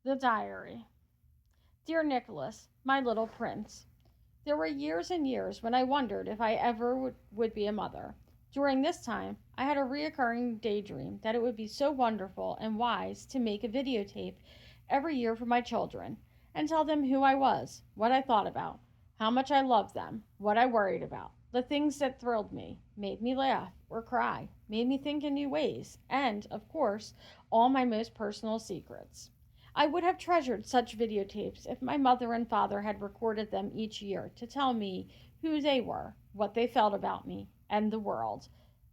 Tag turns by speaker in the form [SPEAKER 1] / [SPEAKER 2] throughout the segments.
[SPEAKER 1] The diary. Dear Nicholas, my little prince, there were years and years when I wondered if I ever would be a mother. During this time, I had a reoccurring daydream that it would be so wonderful and wise to make a videotape every year for my children and tell them who I was, what I thought about, how much I loved them, what I worried about, the things that thrilled me, made me laugh or cry, made me think in new ways, and, of course, all my most personal secrets. I would have treasured such videotapes if my mother and father had recorded them each year to tell me who they were, what they felt about me, and the world.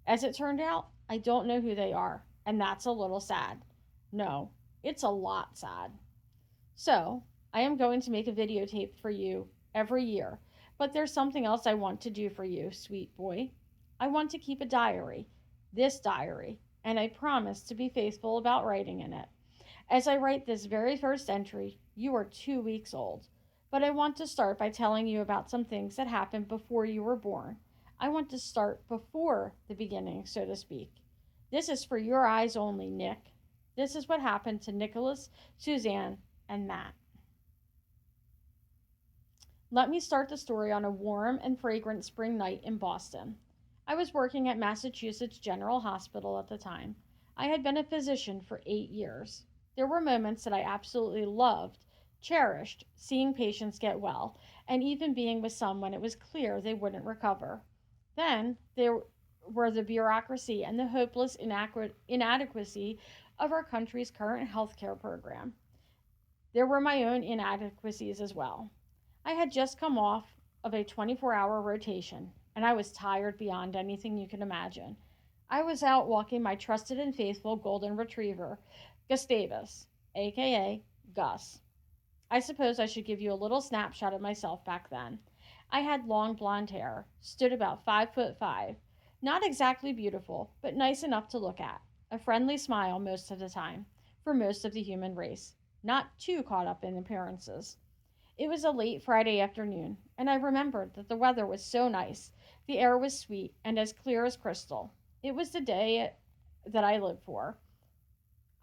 [SPEAKER 1] As it turned out, I don't know who they are, and that's a little sad. No, it's a lot sad. So, I am going to make a videotape for you every year, but there's something else I want to do for you, sweet boy. I want to keep a diary, this diary, and I promise to be faithful about writing in it. As I write this very first entry, you are 2 weeks old. But I want to start by telling you about some things that happened before you were born. I want to start before the beginning, so to speak. This is for your eyes only, Nick. This is what happened to Nicholas, Suzanne, and Matt. Let me start the story on a warm and fragrant spring night in Boston. I was working at Massachusetts General Hospital at the time. I had been a physician for 8 years. There were moments that I absolutely loved, cherished, seeing patients get well, and even being with some when it was clear they wouldn't recover. Then there were the bureaucracy and the hopeless inadequacy of our country's current healthcare program. There were my own inadequacies as well. I had just come off of a 24-hour rotation, and I was tired beyond anything you can imagine. I was out walking my trusted and faithful golden retriever, Gustavus, aka Gus. I suppose I should give you a little snapshot of myself back then. I had long blonde hair, stood about 5'5", not exactly beautiful, but nice enough to look at. A friendly smile most of the time, for most of the human race, not too caught up in appearances. It was a late Friday afternoon, and I remembered that the weather was so nice, the air was sweet and as clear as crystal. It was the day that I lived for.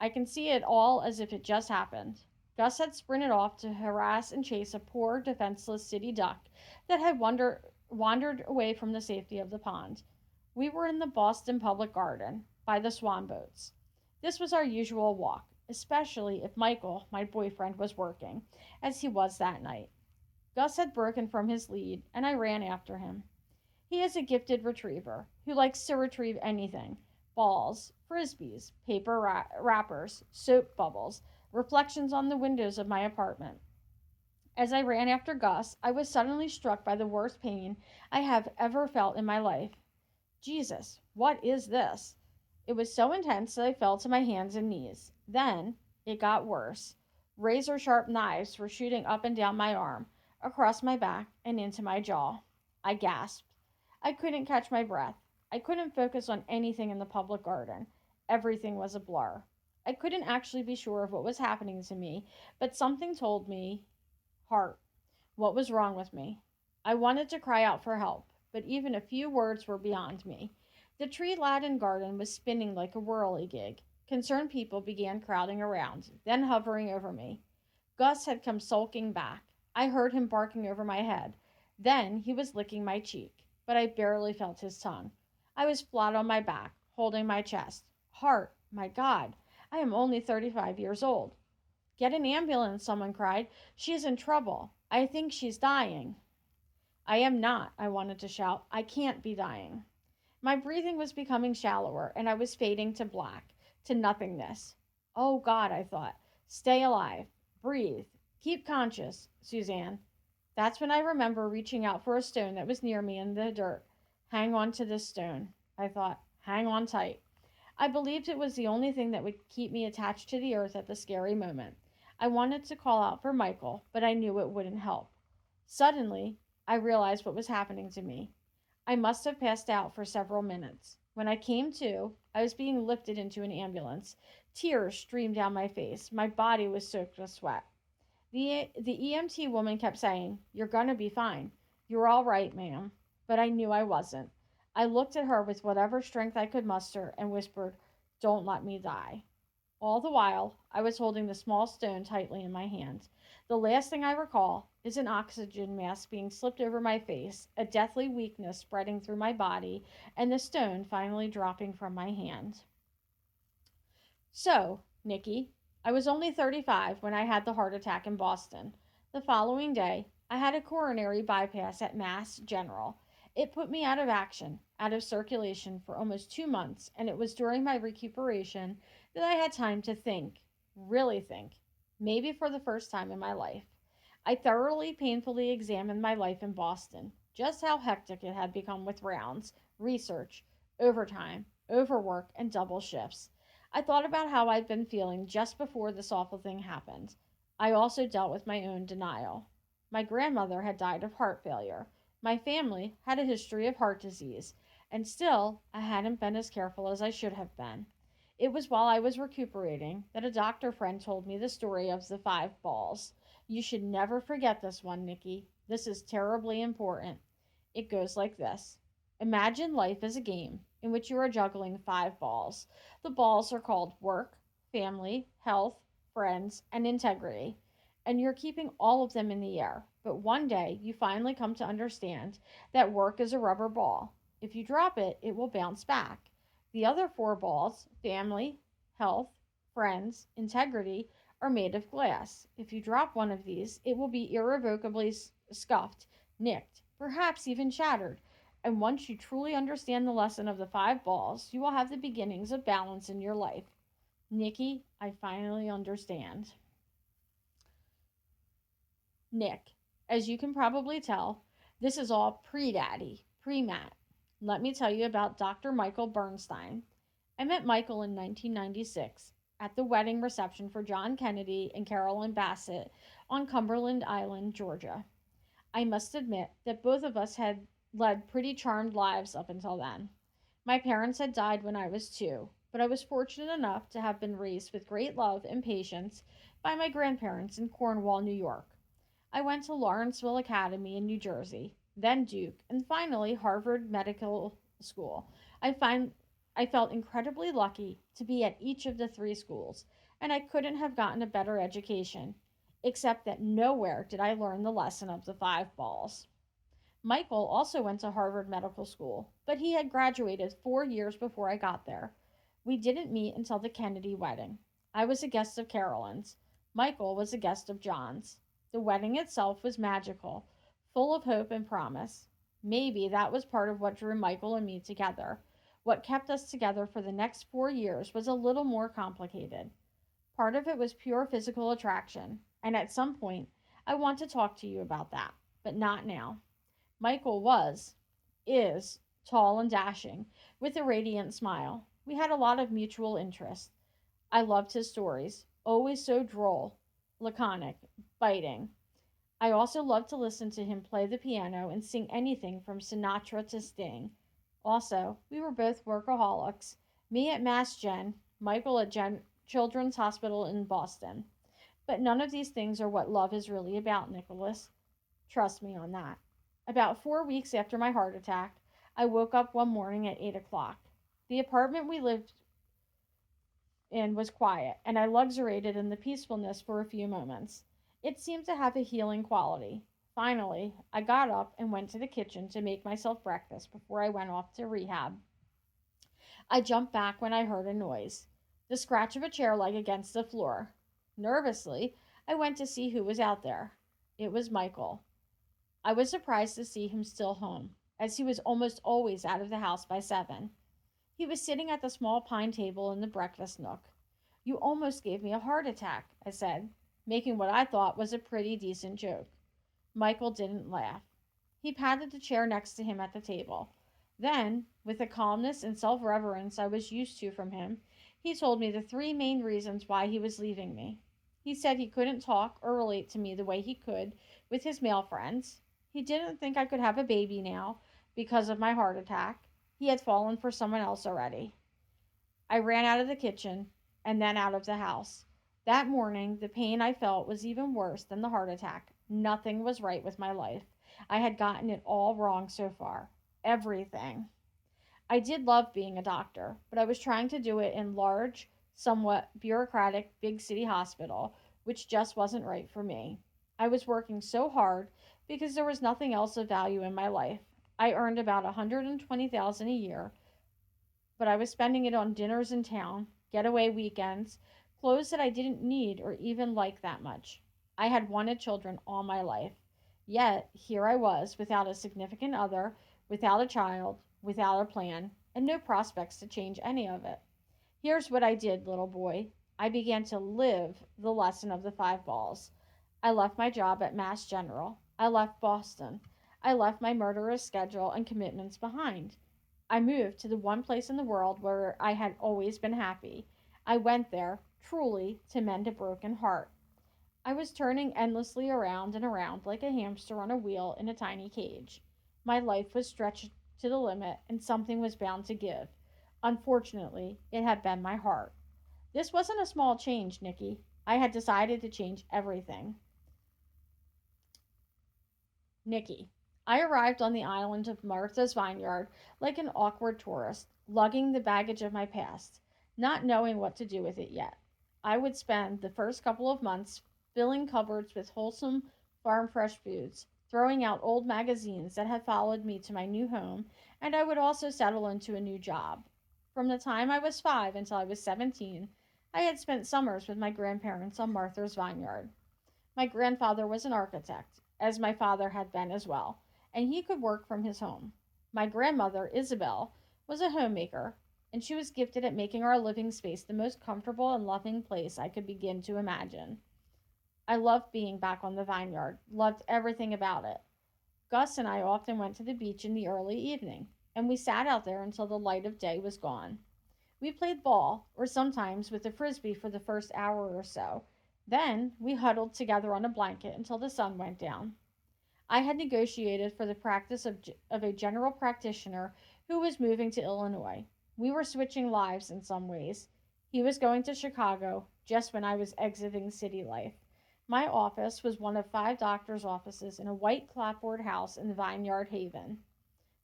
[SPEAKER 1] I can see it all as if it just happened. Gus had sprinted off to harass and chase a poor, defenseless city duck that had wandered away from the safety of the pond. We were in the Boston Public Garden, by the swan boats. This was our usual walk, especially if Michael, my boyfriend, was working, as he was that night. Gus had broken from his lead, and I ran after him. He is a gifted retriever who likes to retrieve anything: balls, frisbees, paper wrappers, soap bubbles, reflections on the windows of my apartment. As I ran after Gus, I was suddenly struck by the worst pain I have ever felt in my life. Jesus, what is this? It was so intense that I fell to my hands and knees. Then it got worse. Razor sharp knives were shooting up and down my arm, across my back, and into my jaw. I gasped. I couldn't catch my breath. I couldn't focus on anything in the public garden. Everything was a blur. I couldn't actually be sure of what was happening to me, but something told me, heart, what was wrong with me. I wanted to cry out for help, but even a few words were beyond me. The tree laden garden was spinning like a whirligig. Concerned people began crowding around, then hovering over me. Gus had come sulking back. I heard him barking over my head. Then he was licking my cheek, but I barely felt his tongue. I was flat on my back, holding my chest. Heart, my God, I am only 35 years old. Get an ambulance, someone cried. She is in trouble. I think she's dying. I am not, I wanted to shout. I can't be dying. My breathing was becoming shallower, and I was fading to black, to nothingness. Oh God, I thought. Stay alive. Breathe. Keep conscious, Suzanne. That's when I remember reaching out for a stone that was near me in the dirt. Hang on to this stone, I thought. Hang on tight. I believed it was the only thing that would keep me attached to the earth at the scary moment. I wanted to call out for Michael, but I knew it wouldn't help. Suddenly, I realized what was happening to me. I must have passed out for several minutes. When I came to, I was being lifted into an ambulance. Tears streamed down my face. My body was soaked with sweat. The EMT woman kept saying, "You're gonna be fine. You're all right, ma'am." But I knew I wasn't. I looked at her with whatever strength I could muster and whispered, "Don't let me die." All the while, I was holding the small stone tightly in my hand. The last thing I recall is an oxygen mask being slipped over my face, a deathly weakness spreading through my body, and the stone finally dropping from my hand. So, Nikki, I was only 35 when I had the heart attack in Boston. The following day, I had a coronary bypass at Mass General. It put me out of action, out of circulation for almost 2 months, and it was during my recuperation that I had time to think, really think, maybe for the first time in my life. I thoroughly, painfully examined my life in Boston, just how hectic it had become with rounds, research, overtime, overwork, and double shifts. I thought about how I'd been feeling just before this awful thing happened. I also dealt with my own denial. My grandmother had died of heart failure. My family had a history of heart disease, and still I hadn't been as careful as I should have been. It was while I was recuperating that a doctor friend told me the story of the 5 balls. You should never forget this one, Nikki. This is terribly important. It goes like this. Imagine life as a game in which you are juggling 5 balls. The balls are called work, family, health, friends, and integrity. And you're keeping all of them in the air. But one day you finally come to understand that work is a rubber ball. If you drop it, it will bounce back. The other 4 balls, family, health, friends, integrity, are made of glass. If you drop one of these, it will be irrevocably scuffed, nicked, perhaps even shattered. And once you truly understand the lesson of the 5 balls, you will have the beginnings of balance in your life. Nikki, I finally understand. Nick, as you can probably tell, this is all pre daddy, pre Matt. Let me tell you about Dr. Michael Bernstein. I met Michael in 1996 at the wedding reception for John Kennedy and Carolyn Bassett on Cumberland Island, Georgia. I must admit that both of us had led pretty charmed lives up until then. My parents had died when I was 2, but I was fortunate enough to have been raised with great love and patience by my grandparents in Cornwall, New York. I went to Lawrenceville Academy in New Jersey, then Duke, and finally Harvard Medical School. I find I felt incredibly lucky to be at each of the 3 schools, and I couldn't have gotten a better education, except that nowhere did I learn the lesson of the 5 balls. Michael also went to Harvard Medical School, but he had graduated 4 years before I got there. We didn't meet until the Kennedy wedding. I was a guest of Carolyn's. Michael was a guest of John's. The wedding itself was magical, full of hope and promise. Maybe that was part of what drew Michael and me together. What kept us together for the next 4 years was a little more complicated. Part of it was pure physical attraction, and at some point, I want to talk to you about that, but not now. Michael is tall and dashing, with a radiant smile. We had a lot of mutual interest. I loved his stories, always so droll, laconic, biting. I also loved to listen to him play the piano and sing anything from Sinatra to Sting. Also, we were both workaholics. Me at Mass Gen, Michael at Children's Hospital in Boston. But none of these things are what love is really about, Nicholas. Trust me on that. About 4 weeks after my heart attack, I woke up one morning at 8 o'clock. The apartment we lived in was quiet, and I luxuriated in the peacefulness for a few moments. It seemed to have a healing quality. Finally, I got up and went to the kitchen to make myself breakfast before I went off to rehab. I jumped back when I heard a noise, the scratch of a chair leg against the floor. Nervously, I went to see who was out there. It was Michael. I was surprised to see him still home, as he was almost always out of the house by 7. He was sitting at the small pine table in the breakfast nook. You almost gave me a heart attack, I said, making what I thought was a pretty decent joke. Michael didn't laugh. He patted the chair next to him at the table. Then, with the calmness and self reverence I was used to from him, he told me the 3 main reasons why he was leaving me. He said he couldn't talk or relate to me the way he could with his male friends. He didn't think I could have a baby now because of my heart attack. He had fallen for someone else already. I ran out of the kitchen and then out of the house. That morning, the pain I felt was even worse than the heart attack. Nothing was right with my life. I had gotten it all wrong so far. Everything. I did love being a doctor, but I was trying to do it in large, somewhat bureaucratic big city hospital, which just wasn't right for me. I was working so hard because there was nothing else of value in my life. I earned about 120,000 a year, but I was spending it on dinners in town, getaway weekends, clothes that I didn't need or even like that much. I had wanted children all my life. Yet, here I was without a significant other, without a child, without a plan, and no prospects to change any of it. Here's what I did, little boy. I began to live the lesson of the five balls. I left my job at Mass General. I left Boston. I left my murderous schedule and commitments behind. I moved to the one place in the world where I had always been happy. I went there, truly, to mend a broken heart. I was turning endlessly around and around like a hamster on a wheel in a tiny cage. My life was stretched to the limit, and something was bound to give. Unfortunately, it had been my heart. This wasn't a small change, Nicky. I had decided to change everything. Nicky. I arrived on the island of Martha's Vineyard like an awkward tourist, lugging the baggage of my past, not knowing what to do with it yet. I would spend the first couple of months filling cupboards with wholesome farm fresh foods, throwing out old magazines that had followed me to my new home, and I would also settle into a new job. From the time I was 5 until I was 17, I had spent summers with my grandparents on Martha's Vineyard. My grandfather was an architect, as my father had been as well, and he could work from his home. My grandmother, Isabel, was a homemaker, and she was gifted at making our living space the most comfortable and loving place I could begin to imagine. I loved being back on the vineyard, loved everything about it. Gus and I often went to the beach in the early evening, and we sat out there until the light of day was gone. We played ball, or sometimes with a frisbee for the first hour or so. Then we huddled together on a blanket until the sun went down. I had negotiated for the practice of a general practitioner who was moving to Illinois. We were switching lives in some ways. He was going to Chicago just when I was exiting city life. My office was one of 5 doctors' offices in a white clapboard house in Vineyard Haven.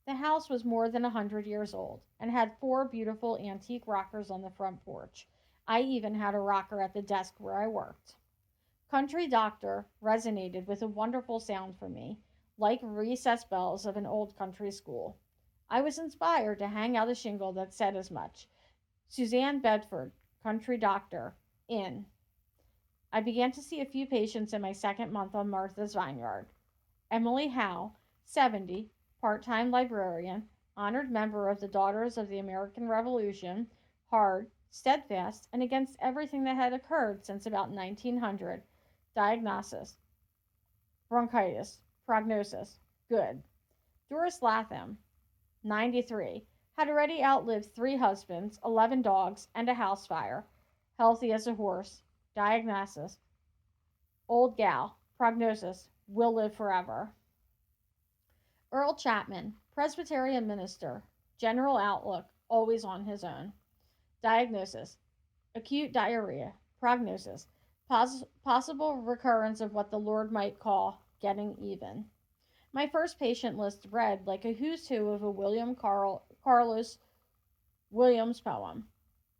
[SPEAKER 1] The house was more than 100 years old and had 4 beautiful antique rockers on the front porch. I even had a rocker at the desk where I worked. Country Doctor resonated with a wonderful sound for me, like recess bells of an old country school. I was inspired to hang out a shingle that said as much: Suzanne Bedford, Country Doctor, in. I began to see a few patients in my second month on Martha's Vineyard. Emily Howe, 70, part time librarian, honored member of the Daughters of the American Revolution, hard, steadfast, and against everything that had occurred since about 1900. Diagnosis: bronchitis. Prognosis: good. Doris Latham, 93, had already outlived 3 husbands, 11 dogs, and a house fire. Healthy as a horse. Diagnosis: old gal. Prognosis: will live forever. Earl Chapman, Presbyterian minister. General outlook: always on his own. Diagnosis: acute diarrhea. Prognosis: possible recurrence of what the Lord might call getting even. My first patient list read like a who's who of a Carlos Williams poem.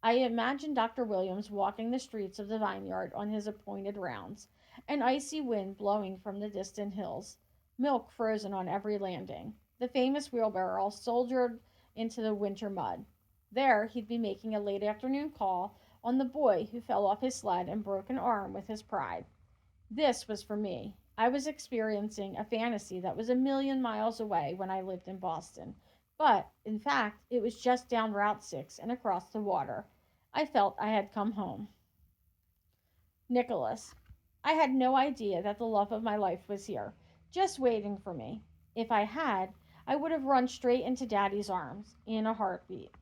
[SPEAKER 1] I imagined Dr. Williams walking the streets of the vineyard on his appointed rounds, an icy wind blowing from the distant hills, milk frozen on every landing, the famous wheelbarrow soldiered into the winter mud. There he'd be making a late afternoon call on the boy who fell off his sled and broke an arm with his pride. This was for me. I was experiencing a fantasy that was a million miles away when I lived in Boston. But, in fact, it was just down Route 6 and across the water. I felt I had come home. Nicholas. I had no idea that the love of my life was here, just waiting for me. If I had, I would have run straight into Daddy's arms in a heartbeat.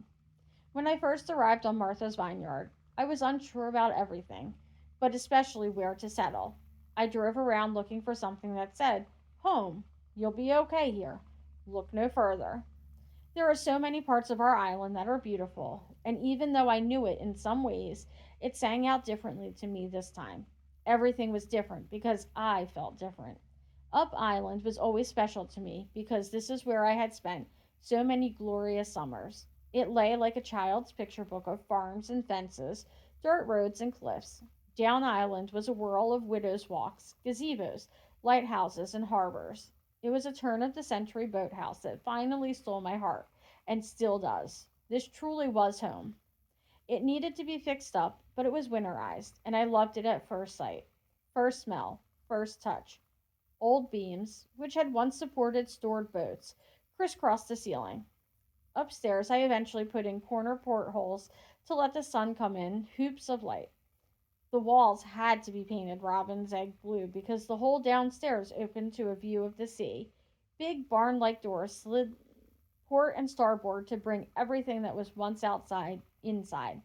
[SPEAKER 1] When I first arrived on Martha's Vineyard, I was unsure about everything, but especially where to settle. I drove around looking for something that said, "Home. You'll be okay here. Look no further." There are so many parts of our island that are beautiful, and even though I knew it in some ways, it sang out differently to me this time. Everything was different because I felt different. Up Island was always special to me because this is where I had spent so many glorious summers. It lay like a child's picture book of farms and fences, dirt roads and cliffs. Down Island was a whirl of widows' walks, gazebos, lighthouses, and harbors. It was a turn of the century boathouse that finally stole my heart, and still does. This truly was home. It needed to be fixed up, but it was winterized, and I loved it at first sight. First smell, first touch. Old beams, which had once supported stored boats, crisscrossed the ceiling. Upstairs, I eventually put in corner portholes to let the sun come in, hoops of light. The walls had to be painted robin's egg blue because the whole downstairs opened to a view of the sea. Big barn like doors slid port and starboard to bring everything that was once outside inside.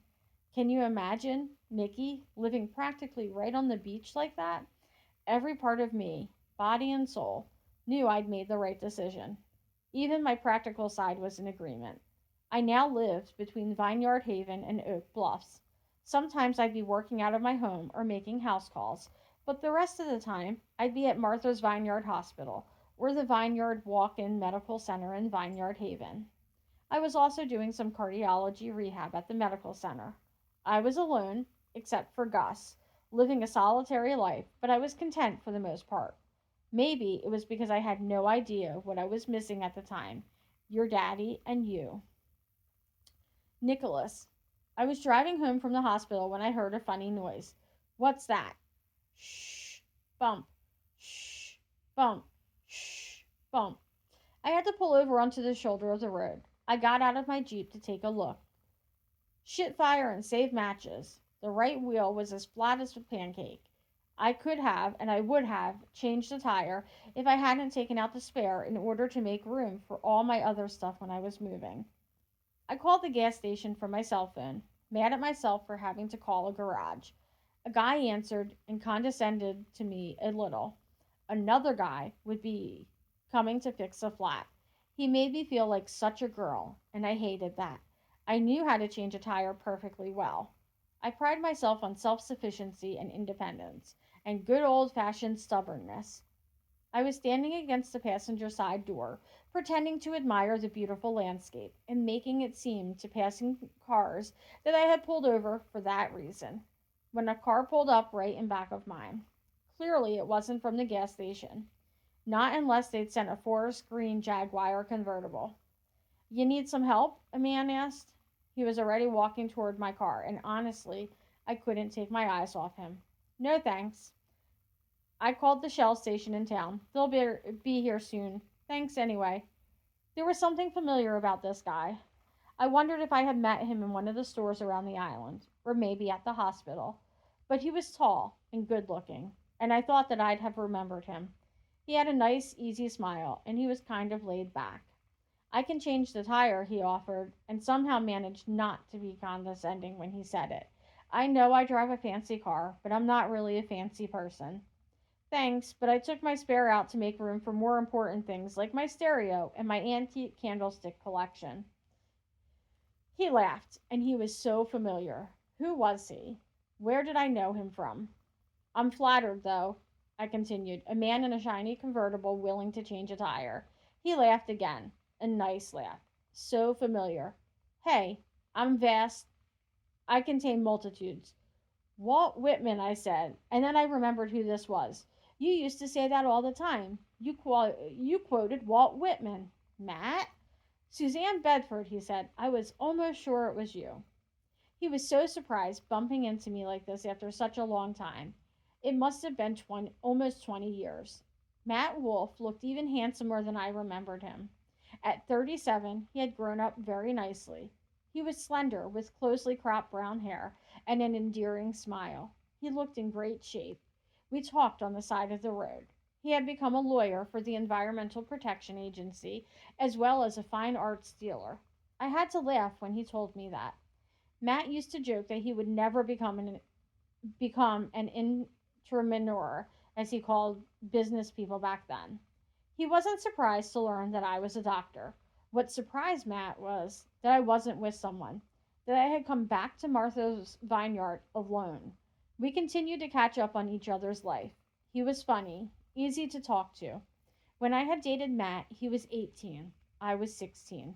[SPEAKER 1] Can you imagine Nikki living practically right on the beach like that? Every part of me, body and soul, knew I'd made the right decision. Even my practical side was in agreement. I now lived between Vineyard Haven and Oak Bluffs. Sometimes I'd be working out of my home or making house calls, but the rest of the time I'd be at Martha's Vineyard Hospital or the Vineyard Walk In Medical Center in Vineyard Haven. I was also doing some cardiology rehab at the medical center. I was alone, except for Gus, living a solitary life, but I was content for the most part. Maybe it was because I had no idea what I was missing at the time. Your daddy and you. Nicholas. I was driving home from the hospital when I heard a funny noise. What's that? Shh. Bump. Shh. Bump. Shh. Bump. I had to pull over onto the shoulder of the road. I got out of my Jeep to take a look. Shit fire and save matches. The right wheel was as flat as a pancake. I could have, and I would have, changed the tire if I hadn't taken out the spare in order to make room for all my other stuff when I was moving. I called the gas station from my cell phone, mad at myself for having to call a garage. A guy answered and condescended to me a little. Another guy would be coming to fix a flat. He made me feel like such a girl, and I hated that. I knew how to change a tire perfectly well. I pride myself on self sufficiency and independence, and good old fashioned stubbornness. I was standing against the passenger side door, pretending to admire the beautiful landscape, and making it seem to passing cars that I had pulled over for that reason, when a car pulled up right in back of mine. Clearly, it wasn't from the gas station. Not unless they'd sent a forest green Jaguar convertible. You need some help? A man asked. He was already walking toward my car, and honestly, I couldn't take my eyes off him. No thanks. I called the Shell station in town. They'll be here soon. Thanks anyway. There was something familiar about this guy. I wondered if I had met him in one of the stores around the island, or maybe at the hospital. But he was tall and good looking, and I thought that I'd have remembered him. He had a nice, easy smile, and he was kind of laid back. I can change the tire, he offered, and somehow managed not to be condescending when he said it. I know I drive a fancy car, but I'm not really a fancy person. Thanks, but I took my spare out to make room for more important things like my stereo and my antique candlestick collection. He laughed, and he was so familiar. Who was he? Where did I know him from? I'm flattered, though, I continued. A man in a shiny convertible willing to change a tire. He laughed again. A nice laugh. So familiar. Hey, I'm vast. I contain multitudes. Walt Whitman, I said, and then I remembered who this was. You used to say that all the time. You quoted Walt Whitman. Matt? Suzanne Bedford, he said. I was almost sure it was you. He was so surprised bumping into me like this after such a long time. It must have been almost 20 years. Matt Wolfe looked even handsomer than I remembered him. At 37, he had grown up very nicely. He was slender, with closely cropped brown hair and an endearing smile. He looked in great shape. We talked on the side of the road. He had become a lawyer for the Environmental Protection Agency, as well as a fine arts dealer. I had to laugh when he told me that. Matt used to joke that he would never become an entrepreneur, as he called business people back then. He wasn't surprised to learn that I was a doctor. What surprised Matt was that I wasn't with someone, that I had come back to Martha's Vineyard alone. We continued to catch up on each other's life. He was funny, easy to talk to. When I had dated Matt, he was 18. I was 16.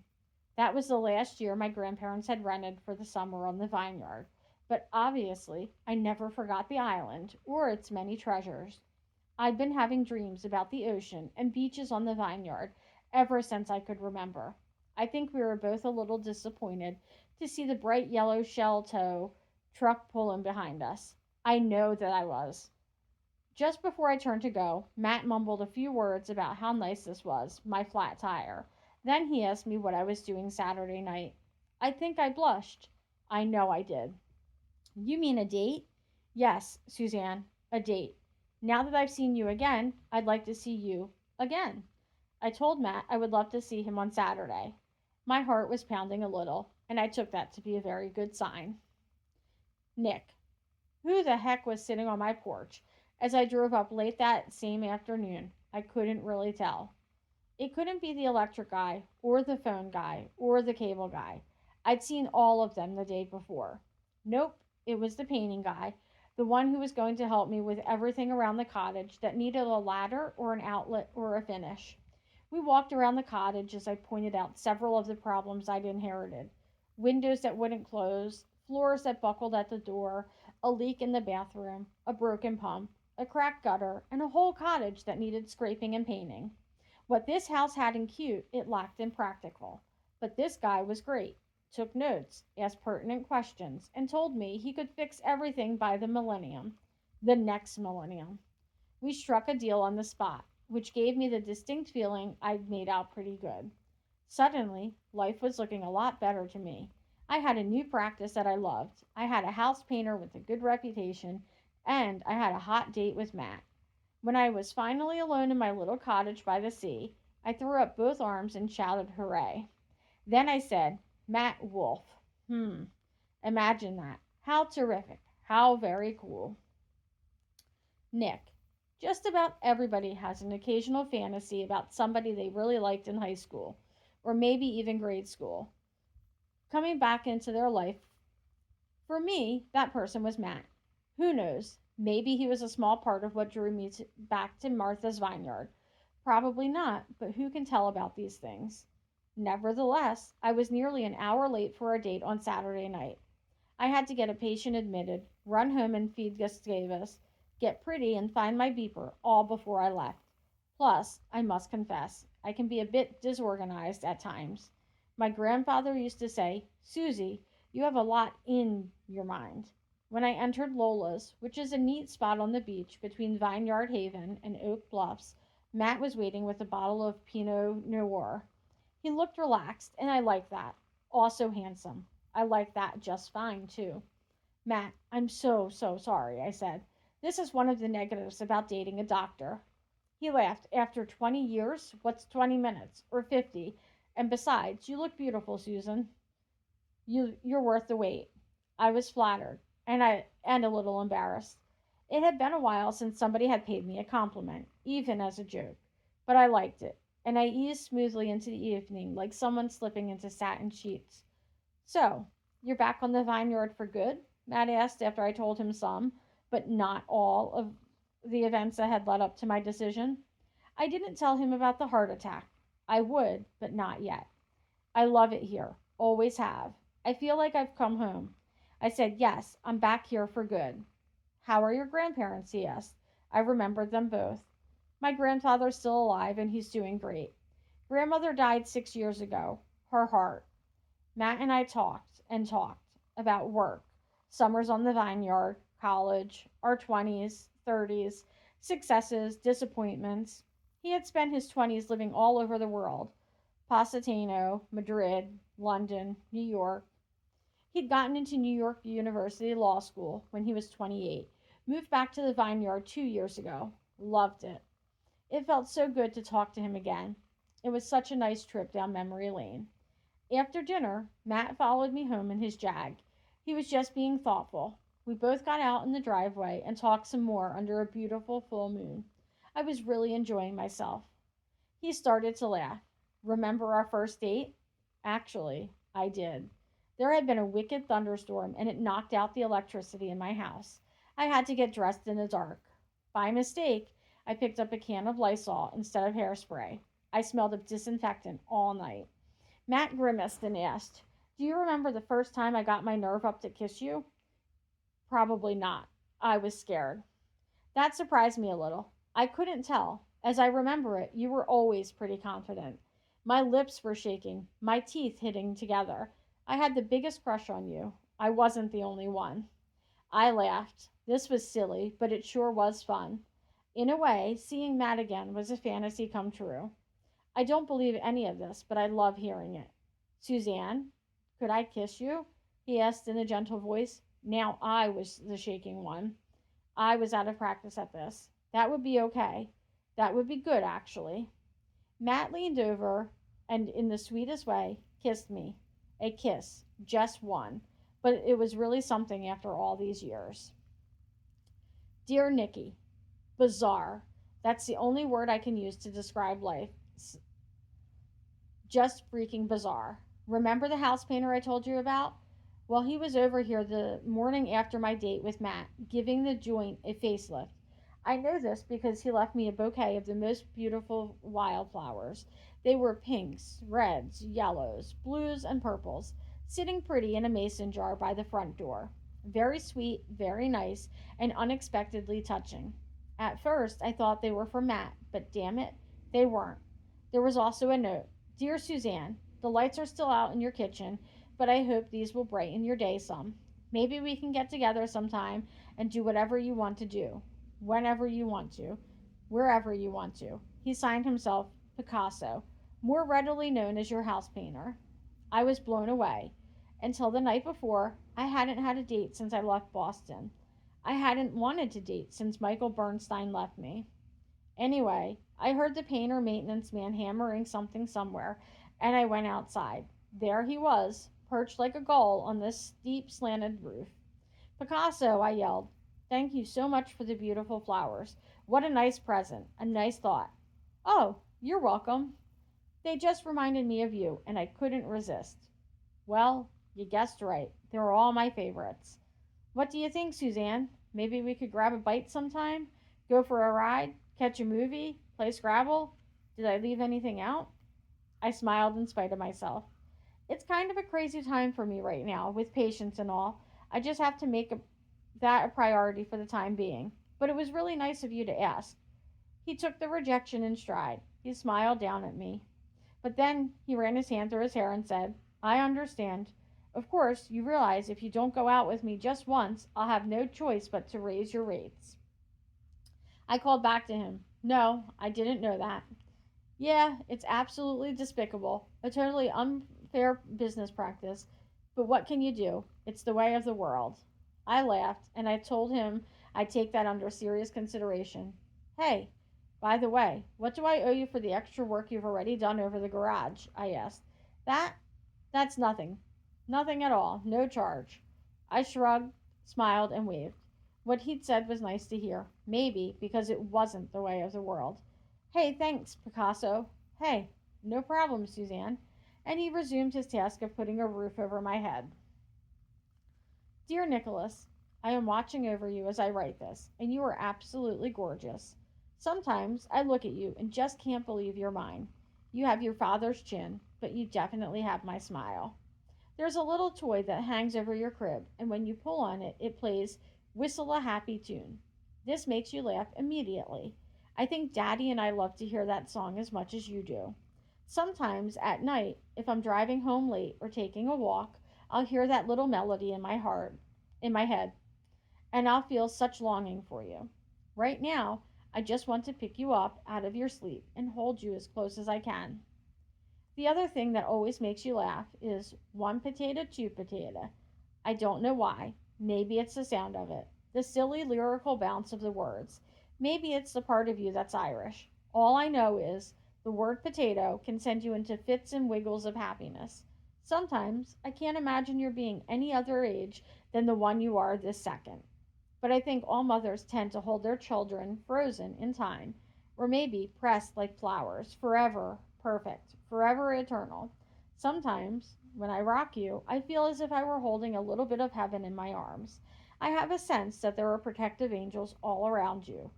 [SPEAKER 1] That was the last year my grandparents had rented for the summer on the vineyard. But obviously, I never forgot the island or its many treasures. I'd been having dreams about the ocean and beaches on the vineyard ever since I could remember. I think we were both a little disappointed to see the bright yellow shell tow truck pulling behind us. I know that I was. Just before I turned to go, Matt mumbled a few words about how nice this was, my flat tire. Then he asked me what I was doing Saturday night. I think I blushed. I know I did. You mean a date? Yes, Suzanne, a date. Now that I've seen you again, I'd like to see you again. I told Matt I would love to see him on Saturday. My heart was pounding a little, and I took that to be a very good sign. Nick. Who the heck was sitting on my porch as I drove up late that same afternoon? I couldn't really tell. It couldn't be the electric guy, or the phone guy, or the cable guy. I'd seen all of them the day before. Nope, it was the painting guy, the one who was going to help me with everything around the cottage that needed a ladder or an outlet or a finish. We walked around the cottage as I pointed out several of the problems I'd inherited: windows that wouldn't close, floors that buckled at the door, a leak in the bathroom, a broken pump, a cracked gutter, and a whole cottage that needed scraping and painting. What this house had in cute, it lacked in practical. But this guy was great. Took notes, asked pertinent questions, and told me he could fix everything by the millennium. The next millennium. We struck a deal on the spot, which gave me the distinct feeling I'd made out pretty good. Suddenly, life was looking a lot better to me. I had a new practice that I loved. I had a house painter with a good reputation, and I had a hot date with Matt. When I was finally alone in my little cottage by the sea, I threw up both arms and shouted hooray. Then I said, Matt Wolf. Imagine that. How terrific. How very cool. Nick. Just about everybody has an occasional fantasy about somebody they really liked in high school, or maybe even grade school, coming back into their life. For me, that person was Matt. Who knows? Maybe he was a small part of what drew me back to Martha's Vineyard. Probably not, but who can tell about these things? Nevertheless, I was nearly an hour late for our date on Saturday night. I had to get a patient admitted, run home and feed Gustavus, get pretty, and find my beeper all before I left. Plus, I must confess, I can be a bit disorganized at times. My grandfather used to say, Susie, you have a lot in your mind. When I entered Lola's, which is a neat spot on the beach between Vineyard Haven and Oak Bluffs, Matt was waiting with a bottle of Pinot Noir. He looked relaxed, and I liked that. Also handsome. I liked that just fine, too. Matt, I'm so sorry, I said. This is one of the negatives about dating a doctor. He laughed. After 20 years, what's 20 minutes? Or 50? And besides, you look beautiful, Susan. You're worth the wait. I was flattered, and a little embarrassed. It had been a while since somebody had paid me a compliment, even as a joke. But I liked it, and I eased smoothly into the evening like someone slipping into satin sheets. So, you're back on the vineyard for good? Matt asked after I told him some, but not all, of the events that had led up to my decision. I didn't tell him about the heart attack. I would, but not yet. I love it here. Always have. I feel like I've come home. I said, yes, I'm back here for good. How are your grandparents? He asked. I remembered them both. My grandfather's still alive and he's doing great. Grandmother died 6 years ago. Her heart. Matt and I talked and talked about work, summers on the vineyard, college, our 20s, 30s, successes, disappointments. He had spent his 20s living all over the world: Positano, Madrid, London, New York. He'd gotten into New York University Law School when he was 28, moved back to the vineyard 2 years ago. Loved it. It felt so good to talk to him again. It was such a nice trip down memory lane. After dinner, Matt followed me home in his Jag. He was just being thoughtful. We both got out in the driveway and talked some more under a beautiful full moon. I was really enjoying myself. He started to laugh. Remember our first date? Actually, I did. There had been a wicked thunderstorm and it knocked out the electricity in my house. I had to get dressed in the dark. By mistake, I picked up a can of Lysol instead of hairspray. I smelled of disinfectant all night. Matt grimaced and asked, do you remember the first time I got my nerve up to kiss you? Probably not. I was scared. That surprised me a little. I couldn't tell. As I remember it, you were always pretty confident. My lips were shaking, my teeth hitting together. I had the biggest crush on you. I wasn't the only one. I laughed. This was silly, but it sure was fun. In a way, seeing Matt again was a fantasy come true. I don't believe any of this, but I love hearing it. Suzanne, could I kiss you? He asked in a gentle voice. Now I was the shaking one. I was out of practice at this. That would be okay. That would be good, actually. Matt leaned over and, in the sweetest way, kissed me. A kiss, just one. But it was really something after all these years. Dear Nikki, bizarre. That's the only word I can use to describe life. Just freaking bizarre. Remember the house painter I told you about? Well, he was over here the morning after my date with Matt, giving the joint a facelift. I know this because he left me a bouquet of the most beautiful wildflowers. They were pinks, reds, yellows, blues, and purples, sitting pretty in a mason jar by the front door. Very sweet, very nice, and unexpectedly touching. At first, I thought they were for Matt, but damn it, they weren't. There was also a note. Dear Suzanne, the lights are still out in your kitchen, but I hope these will brighten your day some. Maybe we can get together sometime and do whatever you want to do, whenever you want to, wherever you want to. He signed himself Picasso, more readily known as your house painter. I was blown away. Until the night before, I hadn't had a date since I left Boston. I hadn't wanted to date since Michael Bernstein left me. Anyway, I heard the painter maintenance man hammering something somewhere, and I went outside. There he was, perched like a gull on this steep, slanted roof. Picasso, I yelled. Thank you so much for the beautiful flowers. What a nice present, a nice thought. Oh, you're welcome. They just reminded me of you, and I couldn't resist. Well, you guessed right. They're all my favorites. What do you think, Suzanne? Maybe we could grab a bite sometime? Go for a ride? Catch a movie? Play Scrabble? Did I leave anything out? I smiled in spite of myself. It's kind of a crazy time for me right now, with patients and all. I just have to make that a priority for the time being. But it was really nice of you to ask. He took the rejection in stride. He smiled down at me. But then he ran his hand through his hair and said, I understand. Of course, you realize if you don't go out with me just once, I'll have no choice but to raise your rates. I called back to him. No, I didn't know that. Yeah, it's absolutely despicable. A totally unfair business practice. But what can you do? It's the way of the world. I laughed, and I told him I'd take that under serious consideration. Hey, by the way, what do I owe you for the extra work you've already done over the garage? I asked. That? That's nothing. Nothing at all. No charge. I shrugged, smiled, and waved. What he'd said was nice to hear. Maybe because it wasn't the way of the world. Hey, thanks, Picasso. Hey, no problem, Suzanne. And he resumed his task of putting a roof over my head. Dear Nicholas, I am watching over you as I write this, and you are absolutely gorgeous. Sometimes I look at you and just can't believe you're mine. You have your father's chin, but you definitely have my smile. There's a little toy that hangs over your crib, and when you pull on it, it plays Whistle a Happy Tune. This makes you laugh immediately. I think Daddy and I love to hear that song as much as you do. Sometimes at night, if I'm driving home late or taking a walk, I'll hear that little melody in my head, and I'll feel such longing for you. Right now, I just want to pick you up out of your sleep and hold you as close as I can. The other thing that always makes you laugh is one potato, two potato. I don't know why. Maybe it's the sound of it, the silly lyrical bounce of the words. Maybe it's the part of you that's Irish. All I know is the word potato can send you into fits and wiggles of happiness. Sometimes I can't imagine your being any other age than the one you are this second. But I think all mothers tend to hold their children frozen in time, or maybe pressed like flowers, forever perfect, forever eternal. Sometimes, when I rock you, I feel as if I were holding a little bit of heaven in my arms. I have a sense that there are protective angels all around you,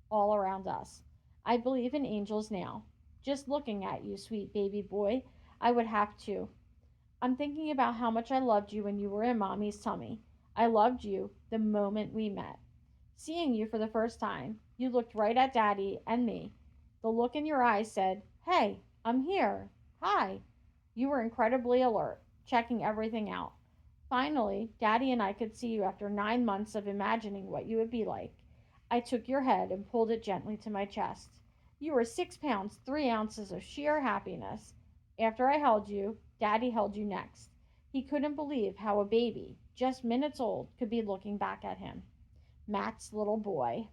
[SPEAKER 1] all around us. I believe in angels now. Just looking at you, sweet baby boy, I would have to. I'm thinking about how much I loved you when you were in Mommy's tummy. I loved you the moment we met. Seeing you for the first time, you looked right at Daddy and me. The look in your eyes said, Hey, I'm here. Hi. You were incredibly alert, checking everything out. Finally, Daddy and I could see you after 9 months of imagining what you would be like. I took your head and pulled it gently to my chest. You were 6 pounds, 3 ounces of sheer happiness. After I held you, Daddy held you next. He couldn't believe how a baby, just minutes old, could be looking back at him. Matt's little boy,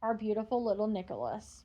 [SPEAKER 1] our beautiful little Nicholas.